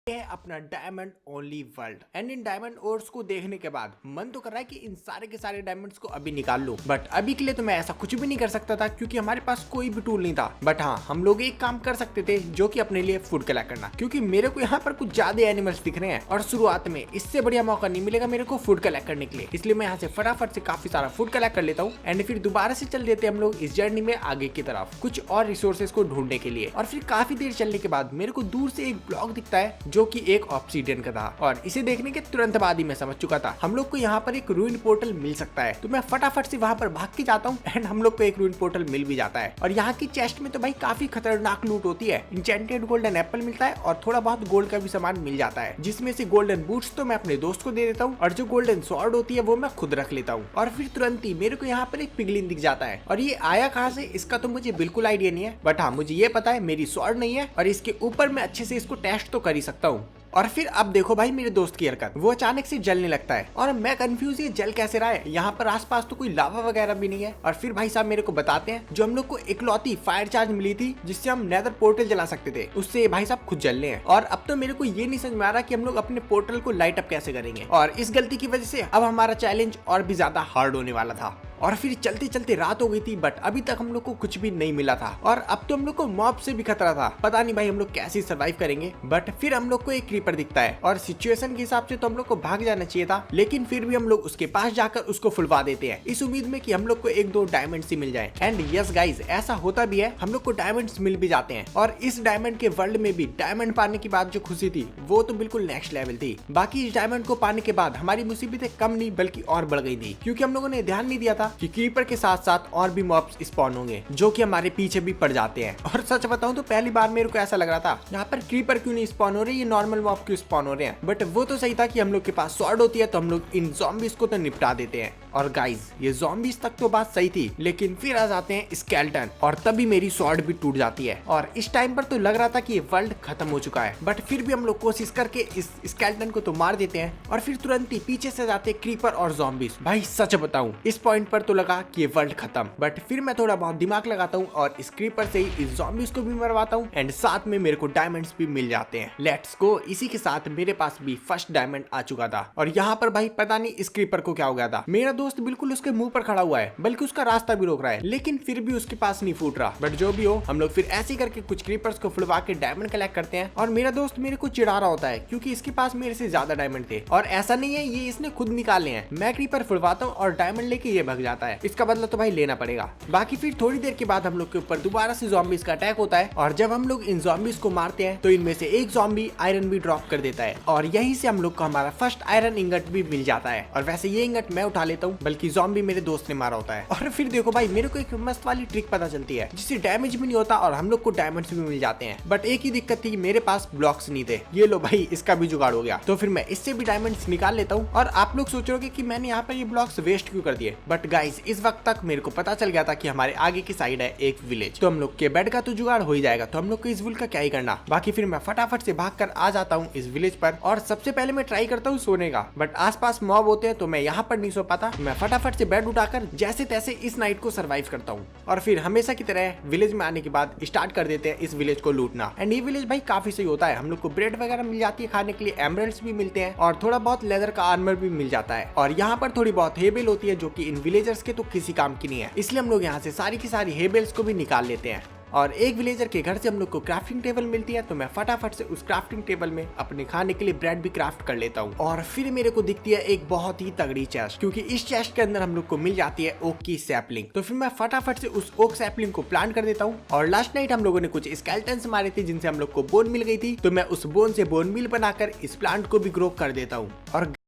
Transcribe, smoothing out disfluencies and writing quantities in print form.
है अपना diamond only world and in diamond ores को देखने के बाद मन तो कर रहा है कि इन सारे के सारे डायमंड्स को अभी निकाल लूं, बट अभी के लिए तो मैं ऐसा कुछ भी नहीं कर सकता था क्योंकि हमारे पास कोई भी टूल नहीं था। बट हाँ, हम लोग एक काम कर सकते थे जो कि अपने लिए फूड कलेक्ट करना, क्योंकि मेरे को यहाँ पर कुछ ज्यादा एनिमल्स दिख रहे हैं और शुरुआत में इससे बढ़िया मौका नहीं मिलेगा मेरे को फूड कलेक्ट करने के लिए। इसलिए मैं यहाँ से फटाफट से काफी सारा फूड कलेक्ट कर लेता हूँ एंड फिर दोबारा से चल देते हम लोग इस जर्नी में आगे की तरफ कुछ और रिसोर्सेज को ढूंढने के लिए। और फिर काफी देर चलने के बाद मेरे को दूर से एक ब्लॉक दिखता है जो कि एक ऑब्सीडियन का था और इसे देखने के तुरंत बाद ही मैं समझ चुका था हम लोग को यहाँ पर एक रूइन पोर्टल मिल सकता है। तो मैं फटाफट से वहाँ पर भाग के जाता हूँ एंड हम लोग को एक रूइन पोर्टल मिल भी जाता है। और यहाँ की चेस्ट में तो भाई काफी खतरनाक लूट होती है। इंचेंटेड गोल्डन एप्पल मिलता है और थोड़ा बहुत गोल्ड का भी सामान मिल जाता है, जिसमें से गोल्डन बूट्स तो मैं अपने दोस्त को दे देता हूँ और जो गोल्डन स्वॉर्ड होती है वो मैं खुद रख लेता हूँ। और फिर तुरंत ही मेरे को यहाँ पर एक पिगलिन दिख जाता है और ये आया कहाँ से इसका तो मुझे बिल्कुल आइडिया नहीं है, बट हाँ मुझे ये पता है मेरी स्वॉर्ड नहीं है और इसके ऊपर मैं अच्छे से इसको टेस्ट तो कर ही सकता हूँ। और फिर अब देखो भाई मेरे दोस्त की हरकत, वो अचानक से जलने लगता है और मैं कंफ्यूज ये जल कैसे रहा है। यहाँ पर आसपास तो कोई लावा वगैरह भी नहीं है। और फिर भाई साहब मेरे को बताते हैं जो हम लोग को इकलौती फायर चार्ज मिली थी जिससे हम नेदर पोर्टल जला सकते थे, उससे भाई साहब खुद जलने हैं। और अब तो मेरे को ये नहीं समझ में आ रहा कि हम लोग अपने पोर्टल को लाइट अप कैसे करेंगे। और इस गलती की वजह से अब हमारा चैलेंज और भी ज्यादा हार्ड होने वाला था। और फिर चलते चलते रात हो गई थी, बट अभी तक हम लोग को कुछ भी नहीं मिला था और अब तो हम लोग को मॉब से भी खतरा था। पता नहीं भाई हम लोग कैसे सर्वाइव करेंगे। बट फिर हम लोग को एक क्रीपर दिखता है और सिचुएशन के हिसाब से तो हम लोग को भाग जाना चाहिए था, लेकिन फिर भी हम लोग उसके पास जाकर उसको फुलवा देते हैं इस उम्मीद में कि हम लोग को एक दो डायमंड्स ही मिल जाए। एंड यस गाइज, ऐसा होता भी है, हम लोग को डायमंड्स मिल भी जाते हैं। और इस डायमंड के वर्ल्ड में भी डायमंड पाने की बात जो खुशी थी वो तो बिल्कुल नेक्स्ट लेवल थी। बाकी इस डायमंड को पाने के बाद हमारी मुसीबतें कम नहीं बल्कि और बढ़ गई थी, क्योंकि हम लोगों ने ध्यान नहीं दिया था कि क्रीपर के साथ साथ और भी मॉब्स स्पॉन होंगे जो कि हमारे पीछे भी पड़ जाते हैं। और सच बताऊं तो पहली बार मेरे को ऐसा लग रहा था यहाँ पर क्रीपर क्यों नहीं स्पॉन हो रहे, ये नॉर्मल मॉब क्यों स्पॉन हो रहे हैं। बट वो तो सही था कि हम लोग के पास स्वॉर्ड होती है तो हम लोग इन ज़ॉम्बीज को तो निपटा देते हैं। और गाइज ये ज़ॉम्बीज तक तो बात सही थी, लेकिन फिर आ जाते हैं स्केलेटन और तभी मेरी स्वॉर्ड भी टूट जाती है। और इस टाइम पर तो लग रहा था कि ये वर्ल्ड खत्म हो चुका है, बट फिर भी हम लोग कोशिश करके इस स्केलेटन को तो मार देते हैं। और फिर तुरंत ही पीछे से जाते हैं क्रीपर और ज़ॉम्बीज। भाई सच बताऊं इस पॉइंट पर तो लगा कि ये वर्ल्ड खत्म, बट फिर मैं थोड़ा बहुत दिमाग लगाता हूँ और इस क्रीपर से ही इस ज़ॉम्बीज को भी मरवाता हूँ एंड साथ में मेरे को डायमंड्स भी मिल जाते हैं। Let's go. इसी के साथ मेरे पास भी फर्स्ट डायमंड आ चुका था। और यहाँ पर भाई पता नहीं इस क्रीपर को क्या हो गया था, मेरा दोस्त बिल्कुल उसके मुंह पर खड़ा हुआ है, बल्कि उसका रास्ता भी रोक रहा है, लेकिन फिर भी उसके पास नहीं फूट रहा। बट जो भी हो, हम लोग फिर ऐसे करके कुछ क्रीपर्स को फुलवा के डायमंड कलेक्ट करते हैं। और मेरा दोस्त मेरे को चिढ़ा रहा होता है क्योंकि इसके पास मेरे से ज्यादा डायमंड थे और ऐसा नहीं है ये इसने खुद निकाले हैं। मैं क्रीपर फुलवाता हूँ और डायमंड लेके ये भाग जाता है, इसका बदला तो भाई लेना पड़ेगा। बाकी फिर थोड़ी देर के बाद हम लोग के ऊपर दोबारा से ज़ॉम्बीज का अटैक होता है और जब हम लोग इन ज़ॉम्बीज को मारते हैं तो इनमें से एक ज़ॉम्बी आयरन भी ड्रॉप कर देता है और यहीं से हम लोग को हमारा फर्स्ट आयरन इंगट भी मिल जाता है। और वैसे ये इंगट मैं उठा लेता हूँ, बल्कि ज़ॉम्बी मेरे दोस्त ने मारा होता है। और फिर देखो भाई मेरे को एक मस्त वाली ट्रिक पता चलती है जिससे डैमेज भी नहीं होता और हम लोग को डायमंड्स भी मिल जाते हैं। बट एक ही दिक्कत थी कि मेरे पास ब्लॉक्स नहीं थे। ये लो भाई, इसका भी जुगाड़ हो गया, तो फिर मैं इससे भी डायमंड्स निकाल लेता हूँ। और आप लोग सोच रहे होंगे कि मैंने यहाँ पर ये ब्लॉक्स वेस्ट क्यों कर दिए, बट गाइस इस वक्त तक मेरे को पता चल गया था कि हमारे आगे की साइड है एक विलेज, तो हम लोग के बेड का तो जुगाड़ हो ही जाएगा। तो हम लोग को इस वुल का क्या ही करना। बाकी फिर मैं फटाफट से भाग कर आ जाता हूँ इस विलेज पर और सबसे पहले मैं ट्राई करता हूँ सोने का, बट आसपास मॉब होते हैं तो मैं यहाँ पर नहीं सो पाता। मैं फटाफट से बेड उठाकर जैसे तैसे इस नाइट को सरवाइव करता हूँ। और फिर हमेशा की तरह विलेज में आने के बाद स्टार्ट कर देते हैं इस विलेज को लूटना। एंड ये विलेज भाई काफी सही होता है, हम लोग को ब्रेड वगैरह मिल जाती है खाने के लिए, एमरल्ड्स भी मिलते हैं और थोड़ा बहुत लेदर का आर्मर भी मिल जाता है। और यहाँ पर थोड़ी बहुत हेबेल होती है जो कि इन विलेजर्स के तो किसी काम की नहीं है, इसलिए हम लोग यहाँ से सारी की सारी हेबेल्स को भी निकाल लेते हैं। और एक विलेजर के घर से हम लोग को क्राफ्टिंग टेबल मिलती है, तो मैं फटाफट से उस क्राफ्टिंग टेबल में अपने खाने के लिए ब्रेड भी क्राफ्ट कर लेता हूँ। और फिर मेरे को दिखती है एक बहुत ही तगड़ी चेस्ट, क्योंकि इस चेस्ट के अंदर हम लोग को मिल जाती है ओक की सैपलिंग। तो फिर मैं फटाफट से उस ओक सैपलिंग को प्लांट कर देता हूँ। और लास्ट नाइट हम लोगों ने कुछ स्केलेटन्स मारे थे जिनसे हम लोग को बोन मिल गई थी, तो मैं उस बोन से बोन मिल बनाकर इस प्लांट को भी ग्रो कर देता हूँ। और